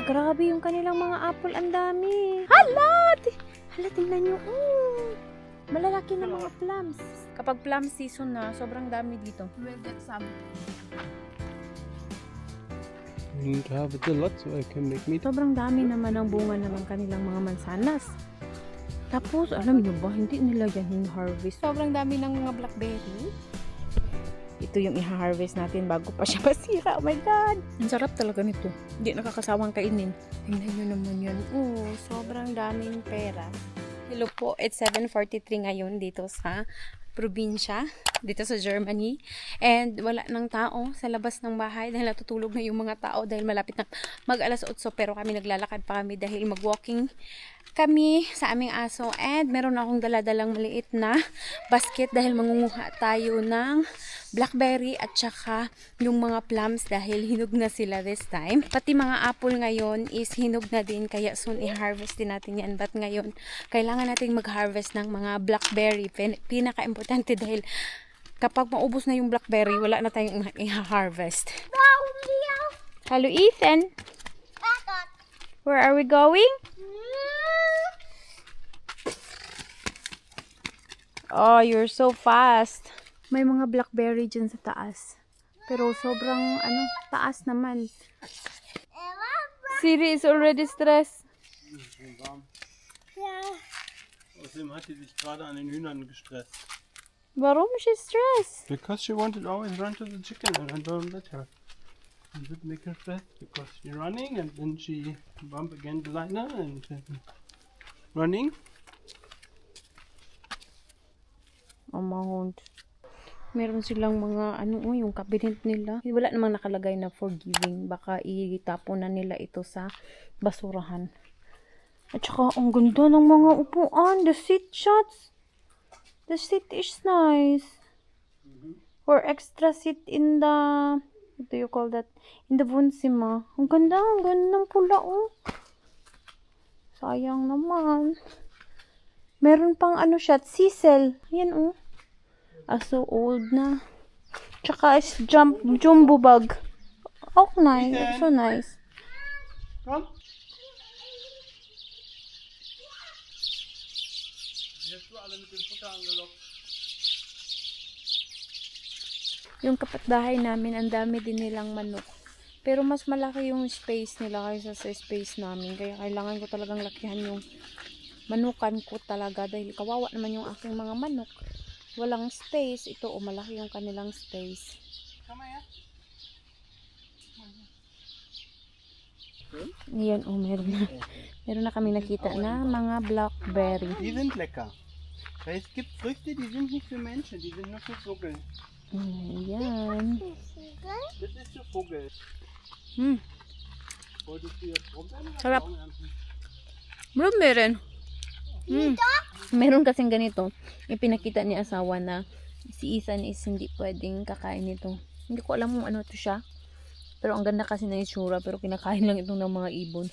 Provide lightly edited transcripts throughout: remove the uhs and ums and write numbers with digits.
Grabe yung kanilang mga apple, ang dami. Hala! Hala, tingnan nyo. Malalaki na mga plums. Kapag plum season na, sobrang dami dito. We'll get some. I need to have it a lot so I can make meat. Sobrang dami naman ang bunga ng kanilang mga mansanas. Tapos, alam nyo ba, hindi nila yan harvest. Sobrang dami ng mga blackberry. Ito yung i-harvest natin bago pa siya masira. Oh my God! Ang sarap talaga nito. Hindi nakakasawang kainin. Tingnan nyo naman yun. Sobrang daming pera. Hello po, it's 7:43 ngayon dito sa probinsya, dito sa Germany. And wala nang tao sa labas ng bahay dahil natutulog na yung mga tao dahil malapit na mag alas 8. Pero kami naglalakad pa kami dahil mag-walking kami sa aming aso. And meron akong daladalang maliit na basket dahil mangunguha tayo ng blackberry at saka yung mga plums dahil hinog na sila this time. Pati mga apple ngayon is hinog na din kaya soon i-harvest din natin yan. But ngayon, kailangan natin mag-harvest ng mga blackberry. Pinaka-importante dahil kapag maubos na yung blackberry, wala na tayong i-harvest. Hello, Ethan. Where are we going? Oh, you're so fast. May mga blackberry dyan sa taas. Pero sobrang, taas naman. Siri is already stressed. Ja. Außerdem hat sie sich gerade an den Hühnern gestresst. Warum is she stressed? Because she wanted to always run to the chicken and I don't let her. It would make her stressed because she's running and then she bump against the liner and running. Amount. Meron silang mga yung cabinet nila. Wala namang nakalagay na forgiving. Baka itapon na nila ito sa basurahan. At saka ang ganda ng mga upuan. The seat shots. The seat is nice. Or extra seat in the, what do you call that? In the Wohnzimmer. Ang ganda ng pula Sayang naman. Meron pang siya, sisal. Ayan so old na. Tsaka is jumbo bag. Oh, nice. It's so nice. Komm. Jetzt du alle mit dem Futter angelockt. Yung kapitbahay namin, ang dami din nilang manok. Pero mas malaki yung space nila kaysa sa space namin. Kaya kailangan ko talagang lakihan yung manukan ko talaga. Dahil kawawa naman yung aking mga manok. Walang space. Ito, malaki yung kanilang space. Ayan, meron na kami nakita na mga blackberry. Die sind lecker. Weil es gibt Früchte, die sind nicht für Menschen, die sind nur für Vogel. Ayan. Das ist für Vogel. Wolltest du jetzt probieren? Sarap. Meron. Meron kasing ganito. Ipinakita ni asawa na si Ethan is hindi pwedeng kakain nito. Hindi ko alam kung ano to siya. Pero ang ganda kasi ng itsura. Pero kinakain lang itong ng mga ibon.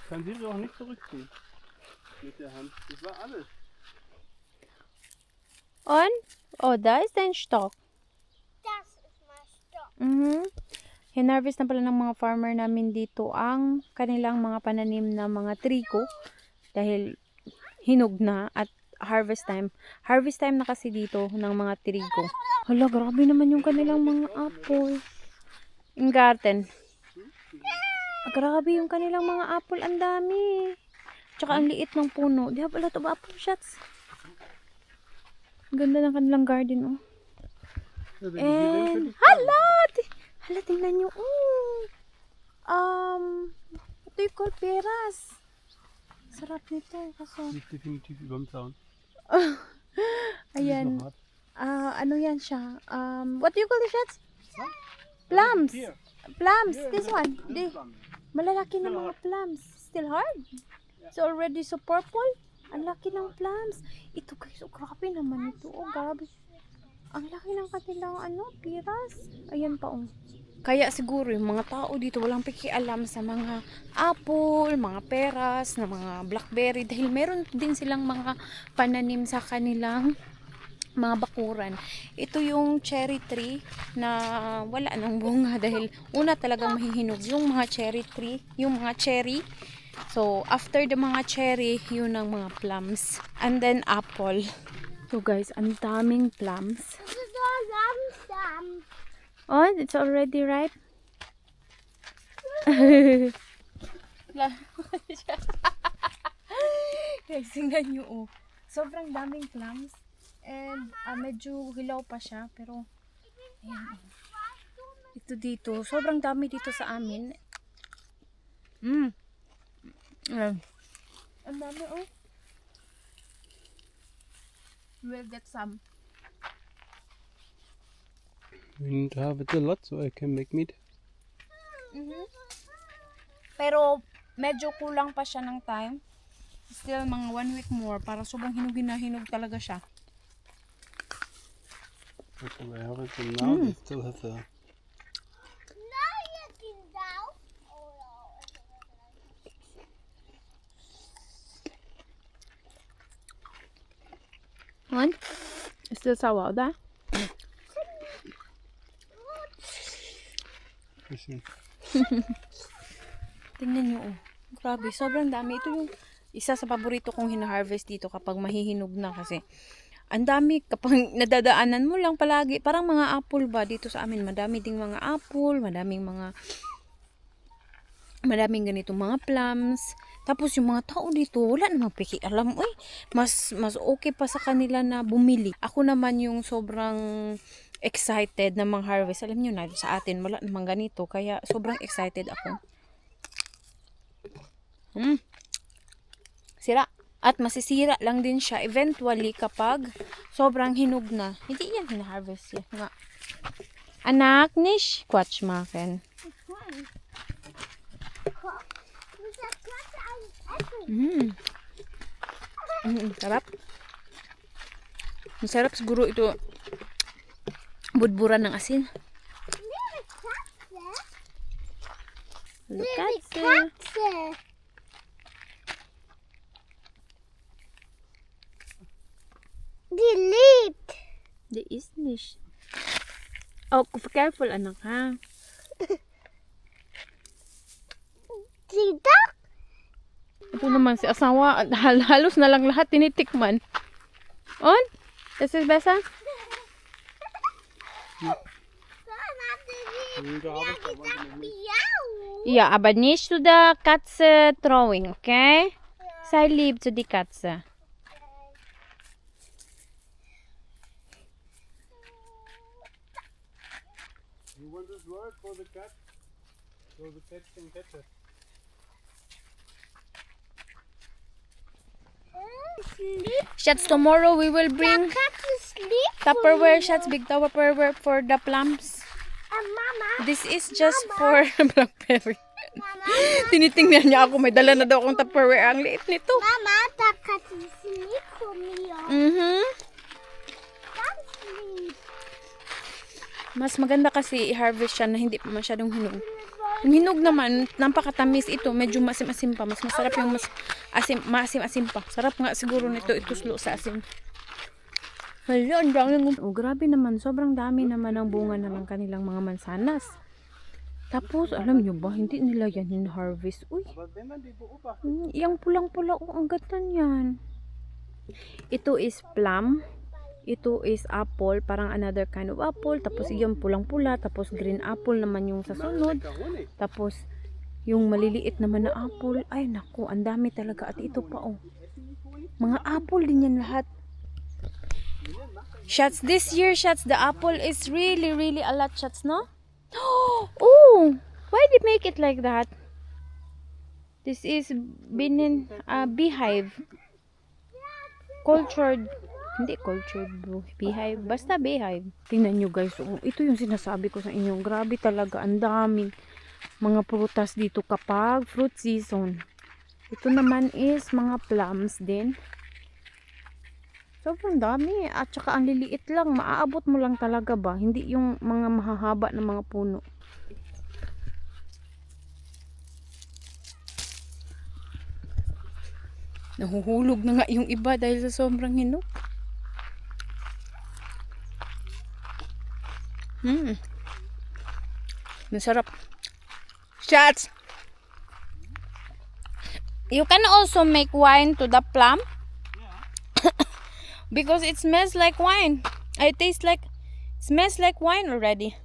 Kann sie doch nicht zurückziehen. Mit der Hand. Das war alles. On? Oh, da ist ein Stock. Das ist mein Stock. Hinarvest na pala ng mga farmer namin dito ang kanilang mga pananim na mga trigo dahil hinog na at harvest time. Harvest time na kasi dito ng mga trigo. Hala, grabe naman yung kanilang mga apple. Yung garden. Grabe yung kanilang mga apple, ang dami. Tsaka ang liit ng puno. Di ba a lot of apple shots? Ganda ng kanilang garden, And, hala! Hala, tingnan nyo. What do you call peras? Sarap nito. Kaso, Liegt definitiv überm Zaun. ayan. Noch hart. Ano yan siya? What do you call the shots? Plums. Here. Plums. Here, This here. one. Malalaki na mga plums. Still hard. It's already so purple. Ang laki ng plums. Ito guys, grabe naman ito. Grabe. Ang laki ng kanilang piras. Ayan pa Kaya siguro yung mga tao dito walang pakialam sa mga apple, mga peras, na mga blackberry dahil meron din silang mga pananim sa kanilang mga bakuran. Ito yung cherry tree na wala nang bunga dahil una talagang mahihinog yung mga cherry tree, yung mga cherry. So, after the mga cherry, yun ang mga plums. And then, apple. So, guys, ang daming plums. Oh, it's already ripe. Guys, tingnan nyo, oh. Sobrang daming plums. And, medyo hilaw pa siya. Pero, ayan, oh. Ito dito. Sobrang dami dito sa amin. Ang dami, oh. We'll get some. We need to have it a lot so I can make meat. Pero, medyo kulang pa siya ng time. Still, mga 1 week more para sobrang hinugin na hinog talaga siya. Okay, I have it and now they still have the... What? Still sawa da? Listen. Tingnan nyo, oh. Grabe, sobrang dami. Ito yung isa sa paborito kong hina-harvest dito kapag mahihinog na kasi ang dami kapag nadadaanan mo lang palagi. Parang mga apple ba dito sa amin. Madami ding mga apple, madaming ganitong mga plums. Tapos yung mga tao dito, wala namang pakialam. Uy, mas okay pa sa kanila na bumili. Ako naman yung sobrang excited na mang-harvest. Alam nyo na, sa atin, wala namang ganito. Kaya sobrang excited ako. Sira. At masisira lang din siya eventually kapag sobrang hinog na. Hindi yan hina-harvest yan. Nga. Anak, nish. Quatsch maken. Sarap. Masarap siguro ito. Budburan ng asin. Look at that. Delete. The is nish. Oh, careful anak ha. Tita? Ito naman si asawa, halos na lang lahat tinitikman. On? Das ist besser? Ja, aber nicht zu der Katze throwing, okay? Sei lieb zu die Katze. You want this word for the cat? So the cat can catch it. Schatz, tomorrow we will bring Tupperware, Schatz, big Tupperware for the plums. Mama, This is just for blackberry. Tinitingnan niya ako, may dala na daw akong Tupperware. Ang liit nito. Mama, the cat is sleep for me. That's sleep. Mas maganda kasi i-harvest siya na hindi pa masyadong hinog. Yung hinog naman, napakatamis ito. Medyo masim-asim pa. Mas masarap yung maasim-asim pa. Sarap nga siguro nito ituslo sa asim. Hala, ang dami. Oh, grabe naman. Sobrang dami naman ang bunga ng kanilang mga mansanas. Tapos, alam nyo ba, hindi nila yan in-harvest. Uy, But then they go over. yung pulang-pula. Oh, ang ganda niyan. Ito is plum. Ito is apple, parang another kind of apple. Tapos yung pulang-pula, tapos green apple naman yung sa sunod. Tapos yung maliliit naman na apple. Ay naku, ang dami talaga. At ito pa oh. Mga apple din yan lahat. Shots, this year, Shots, the apple is really, really a lot, Shots, no? Oh, why did they make it like that? This is beehive. Cultured. Hindi cultured bro. Beehive. Basta beehive. Tingnan nyo guys. Oh, ito yung sinasabi ko sa inyo. Grabe talaga. Ang daming mga prutas dito kapag fruit season. Ito naman is mga plums din. Sobrang dami. At saka ang liliit lang. Maaabot mo lang talaga ba? Hindi yung mga mahahaba na mga puno. Nahuhulog na nga yung iba dahil sa sobrang hinog. Masarap. Shots! You can also make wine to the plum. Because it smells like wine. It tastes like, smells like wine already.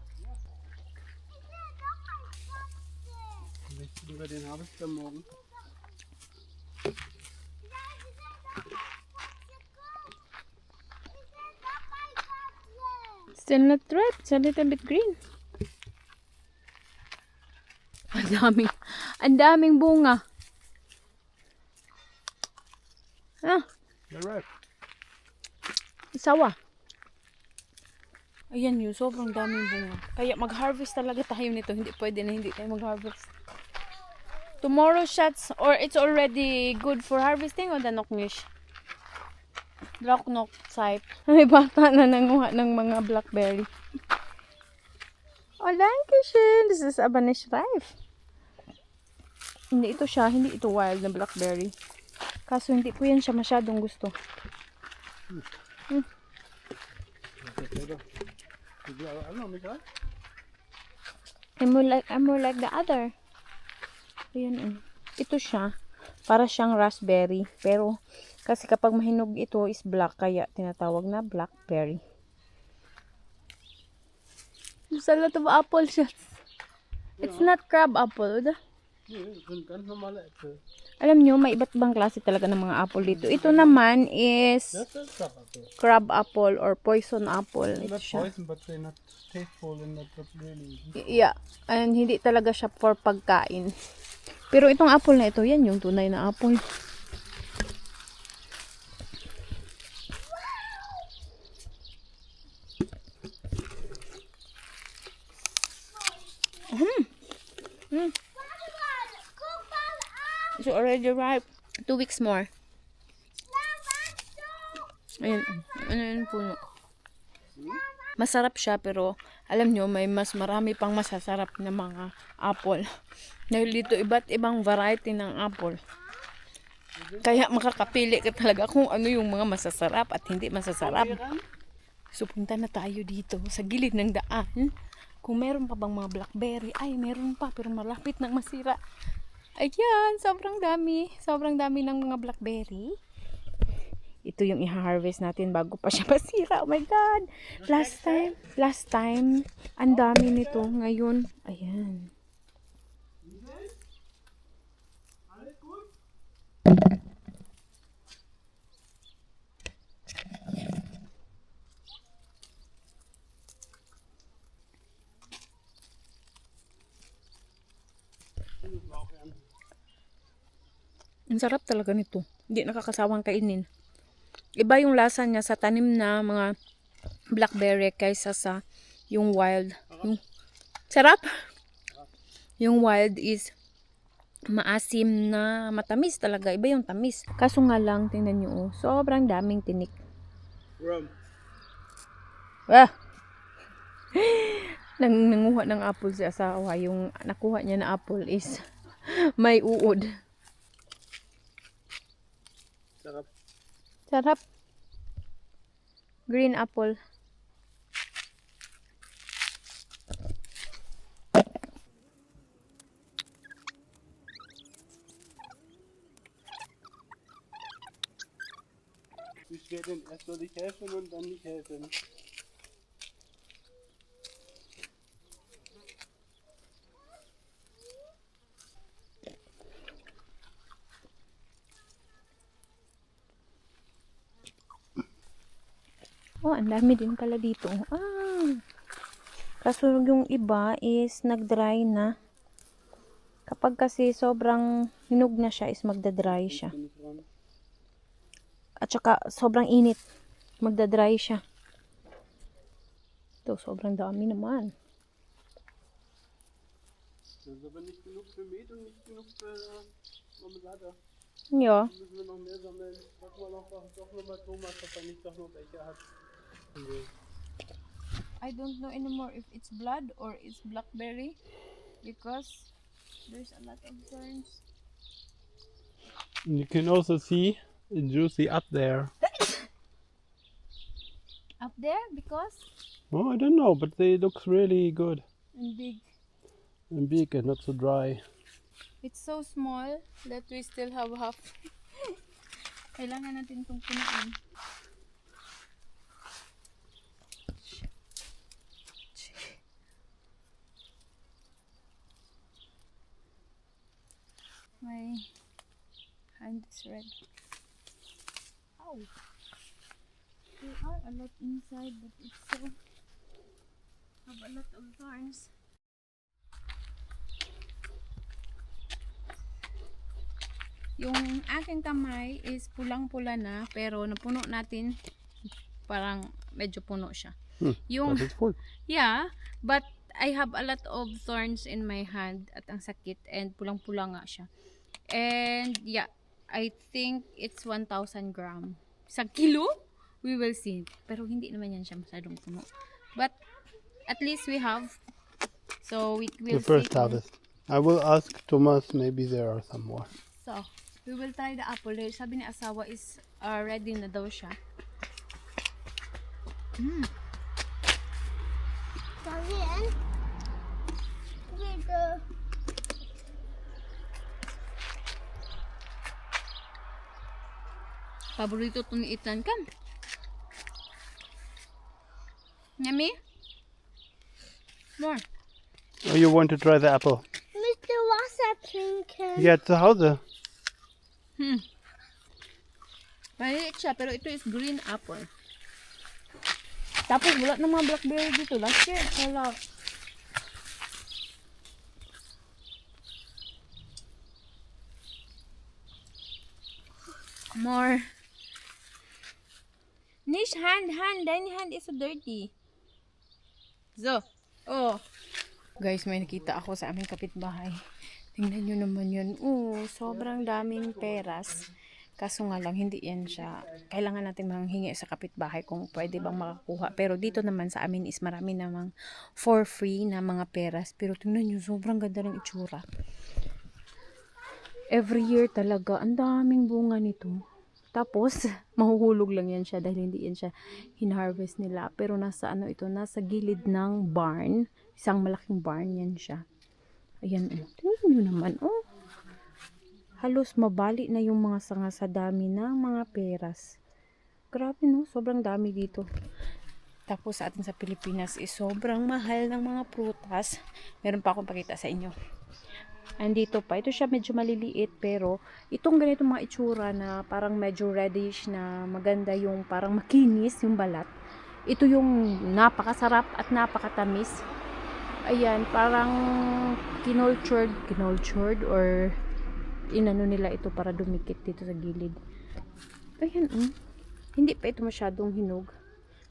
Willst du lieber den Harvester morgen? Still not ripe. It's a little bit green. Ang daming bunga. Ah, They're ripe. sawa. Ayan yun, sobrang daming bunga. Kaya mag-harvest talaga tayo nito. Hindi pwede na hindi tayo mag-harvest. Tomorrow shots, or it's already good for harvesting o danoknish? Loknok type. May bata na nanguha ng mga blackberry. Oh, Dankeschön. This is Abanish Rife. Hindi ito siya, hindi ito wild na blackberry. Kaso hindi ko yan siya masyadong gusto. I'm more like the other. Ayan, ito siya. Para siyang raspberry. Pero, kasi kapag mahinog ito is black. Kaya tinatawag na blackberry. There's a lot of apple shots. It's not crab apple. Oder? Nee, das sind ganz normale Äpfel. Alam nyo, may iba't ibang klase talaga ng mga apple dito. Ito naman is Das ist Crab apple. crab apple or poison apple. Ito Not siya. poison, but they're not tasteful and not really. Yeah. And hindi talaga siya for pagkain. Pero itong apple na ito, yan yung tunay na apple. It's already ripe. 2 weeks more. Ayan. Ano yun puno? Masarap siya pero alam nyo may mas marami pang masasarap na mga apple. Dahil dito iba't ibang variety ng apple. Kaya makakapili ka talaga kung ano yung mga masasarap at hindi masasarap. So punta na tayo dito sa gilid ng daan. Kung meron pa bang mga blackberry, ay meron pa pero malapit nang masira. Ayan, sobrang dami. Sobrang dami ng mga blackberry. Ito yung i-harvest natin bago pa siya masira. Oh my God! Last time, ang dami nito. Ngayon, ayan. Ang sarap talaga nito. Hindi nakakasawang kainin. Iba yung lasa niya sa tanim na mga blackberry kaysa sa yung wild. Yung, sarap! Yung wild is maasim na matamis talaga. Iba yung tamis. Kaso nga lang, tingnan nyo, sobrang daming tinik. Rum. Ah! Nanguha ng apple si asawa. Yung nakuha niya na apple is may uod. Sarap. Sarap. Green apple. Ich werde erst soll ich helfen und dann nicht helfen. Oh, ang dami din pala dito. Ah. Kaso yung iba is nag-dry na. Kapag kasi sobrang hinog na siya is magda-dry siya. Bin ich dran. At saka sobrang init. Magda-dry siya. Ito, sobrang dami naman. Das ist aber nicht genug für Met und nicht genug für Marmelade. Ja. Müssen wir noch mehr sammeln. Frag mal noch mal Thomas, ob er nicht doch noch welche hat. I don't know anymore if it's blood or it's blackberry because there's a lot of thorns. You can also see the juicy up there. Up there because Oh, I don't know, but they look really good And big. and big and not so dry. It's so small that we still have half. Kailangan natin itong punuin. My hand is red. Ow! There are a lot inside, but it's so have a lot of thorns. Yung aking kamay is pulang-pula na, pero napuno natin, parang medyo puno siya. Yung, But it's full. yeah, but I have a lot of thorns in my hand at ang sakit and pulang-pula nga siya. And yeah, I think it's 1,000 gram. Isang kilo? We will see. Pero hindi naman yan siya masyadong puno. But at least we have. So we will The first see. harvest. I will ask Thomas, maybe there are some more. So, we will try the apple. Sabi ni asawa is ready na daw siya. Then with the Paborito to ni Ethan kan. Yummy? More. Oh, you want to try the apple? Mr. Wassertrinken. Ja, zu Hause. Maliit siya, pero ito is green apple. Tapos wala na mga blackberry dito. Last year, wala. More. Nish, hand. Deine hand is so dirty. So, oh. Guys, may nakita ako sa aming kapitbahay. Tingnan nyo naman yun. Sobrang daming peras. Kaso nga lang, hindi yan siya. Kailangan natin manghingi sa kapitbahay kung pwede bang makakuha. Pero dito naman sa amin is marami namang for free na mga peras. Pero tingnan nyo, sobrang ganda ng itsura. Every year talaga, ang daming bunga nito. Tapos, mahuhulog lang yan siya dahil hindi yan siya hinharvest nila. Pero nasa ano ito, nasa gilid ng barn. Isang malaking barn yan siya. Ayan, tingnan nyo naman, halos mabali na yung mga sanga sa dami ng mga peras. Grabe no, sobrang dami dito. Tapos sa atin sa Pilipinas is sobrang mahal ng mga prutas. Meron pa akong pakita sa inyo. Andito pa, ito siya medyo maliliit pero itong ganito mga itsura na parang medyo reddish na maganda yung parang makinis yung balat. Ito yung napakasarap at napakatamis. Ayan, parang kinultured or inano nila ito para dumikit dito sa gilid. Ayan, hindi pa ito masyadong hinog.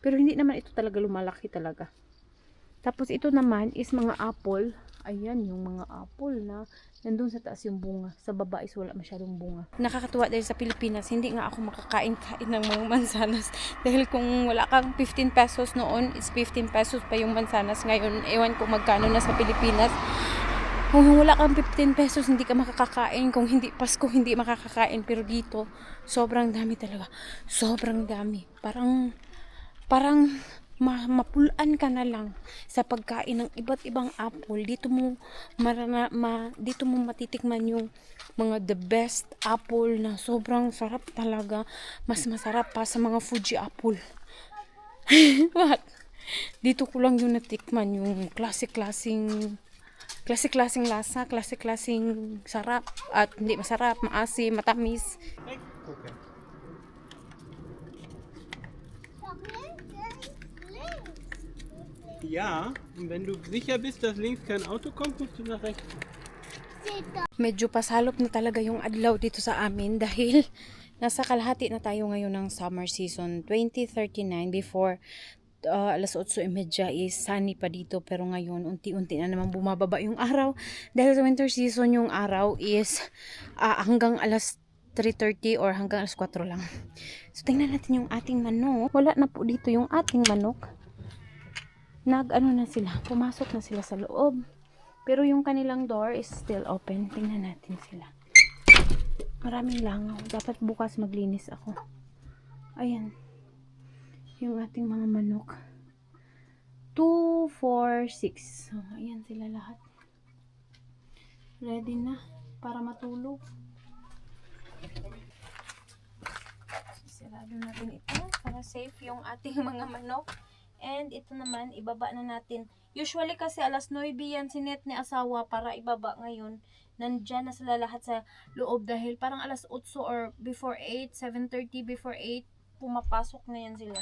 Pero hindi naman ito talaga lumalaki talaga. Tapos ito naman is mga apple. Ayan, yung mga apple na nandun sa taas yung bunga. Sa baba is wala masyadong bunga. Nakakatuwa dahil sa Pilipinas, hindi nga ako makakain-kain ng mga mansanas. Dahil kung wala kang 15 pesos noon, is 15 pesos pa yung mansanas. Ngayon, ewan ko magkano na sa Pilipinas. Kung wala kang 15 pesos, hindi ka makakakain. Kung hindi Pasko, hindi makakakain. Pero dito, sobrang dami talaga. Sobrang dami. Parang mapulaan ka na lang sa pagkain ng iba't ibang apple. Dito mo matitikman yung mga the best apple na sobrang sarap talaga. Mas masarap pa sa mga Fuji apple. What? Dito ko lang yung natikman yung klaseng lasa, klaseng sarap at hindi masarap, maasim, matamis. Ja, und wenn du sicher bist, dass links kein Auto kommt, musst du nach rechts. Medyo pasalop na talaga yung adlaw dito sa amin dahil nasa kalahati na tayo ngayon ng summer season 2039. Before alas 8:30 is sunny pa dito, pero ngayon unti-unti na naman bumababa yung araw dahil sa winter season yung araw is hanggang alas 3:30 or hanggang alas 4 lang. So tingnan natin yung ating manok. Wala na po dito yung ating manok. Pumasok na sila sa loob. Pero yung kanilang door is still open. Tingnan natin sila. Maraming langaw. Dapat bukas maglinis ako. Ayan. Yung ating mga manok. 2, 4, 6. So, ayan sila lahat. Ready na para matulog. Sisirado natin ito para safe yung ating mga manok. And ito naman, ibaba na natin. Usually kasi alas 9 yan sinet ni asawa para ibaba ngayon. Nandyan na sila lahat sa loob dahil parang alas 8 or before 8, 7:30 before 8, pumapasok na yan sila.